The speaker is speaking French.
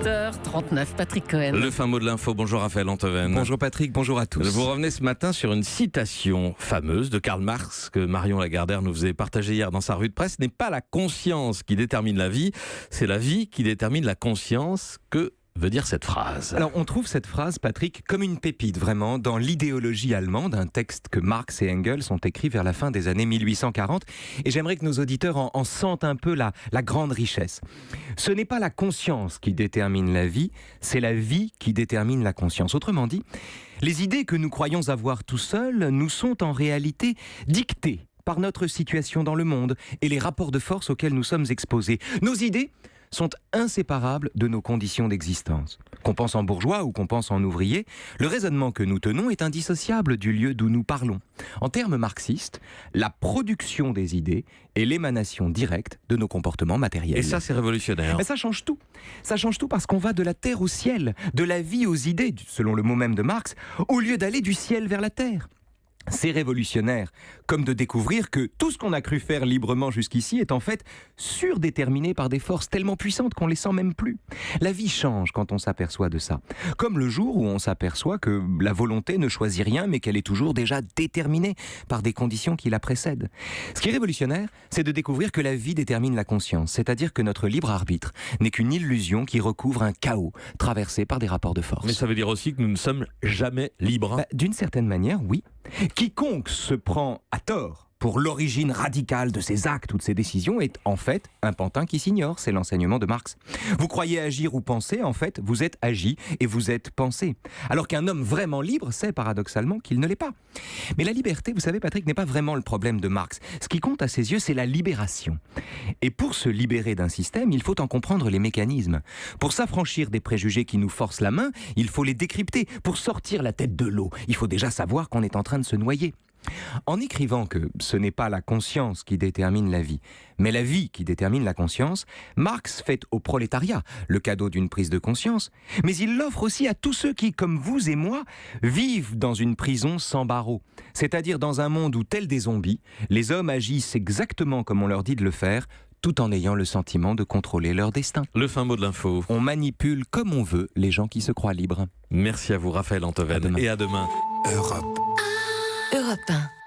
7h39, Patrick Cohen. Le fin mot de l'info. Bonjour Raphaël Antoven. Bonjour Patrick, bonjour à tous. Vous revenez ce matin sur une citation fameuse de Karl Marx que Marion Lagardère nous faisait partager hier dans sa revue de presse. Ce n'est pas la conscience qui détermine la vie, c'est la vie qui détermine la conscience. Que veut dire cette phrase? Alors on trouve cette phrase, Patrick, comme une pépite vraiment dans l'idéologie allemande, un texte que Marx et Engels ont écrit vers la fin des années 1840, et j'aimerais que nos auditeurs en sentent un peu la grande richesse. Ce n'est pas la conscience qui détermine la vie, c'est la vie qui détermine la conscience. Autrement dit, les idées que nous croyons avoir tout seuls nous sont en réalité dictées par notre situation dans le monde et les rapports de force auxquels nous sommes exposés. Nos idées sont inséparables de nos conditions d'existence. Qu'on pense en bourgeois ou qu'on pense en ouvrier, le raisonnement que nous tenons est indissociable du lieu d'où nous parlons. En termes marxistes, la production des idées est l'émanation directe de nos comportements matériels. Et ça, c'est révolutionnaire. Mais ça change tout. Ça change tout parce qu'on va de la terre au ciel, de la vie aux idées, selon le mot même de Marx, au lieu d'aller du ciel vers la terre. C'est révolutionnaire, comme de découvrir que tout ce qu'on a cru faire librement jusqu'ici est en fait surdéterminé par des forces tellement puissantes qu'on les sent même plus. La vie change quand on s'aperçoit de ça. Comme le jour où on s'aperçoit que la volonté ne choisit rien mais qu'elle est toujours déjà déterminée par des conditions qui la précèdent. Ce qui est révolutionnaire, c'est de découvrir que la vie détermine la conscience, c'est-à-dire que notre libre arbitre n'est qu'une illusion qui recouvre un chaos traversé par des rapports de force. Mais ça veut dire aussi que nous ne sommes jamais libres. D'une certaine manière, oui. Quiconque se prend à tort pour l'origine radicale de ses actes ou de ses décisions est en fait un pantin qui s'ignore, c'est l'enseignement de Marx. Vous croyez agir ou penser, en fait, vous êtes agi et vous êtes pensé. Alors qu'un homme vraiment libre sait paradoxalement qu'il ne l'est pas. Mais la liberté, vous savez Patrick, n'est pas vraiment le problème de Marx. Ce qui compte à ses yeux, c'est la libération. Et pour se libérer d'un système, il faut en comprendre les mécanismes. Pour s'affranchir des préjugés qui nous forcent la main, il faut les décrypter. Pour sortir la tête de l'eau, il faut déjà savoir qu'on est en train de se noyer. En écrivant que ce n'est pas la conscience qui détermine la vie, mais la vie qui détermine la conscience, Marx fait au prolétariat le cadeau d'une prise de conscience, mais il l'offre aussi à tous ceux qui, comme vous et moi, vivent dans une prison sans barreaux, c'est-à-dire dans un monde où, tels des zombies, les hommes agissent exactement comme on leur dit de le faire, tout en ayant le sentiment de contrôler leur destin. Le fin mot de l'info. On manipule comme on veut les gens qui se croient libres. Merci à vous Raphaël Antoven et à demain. Europe 1.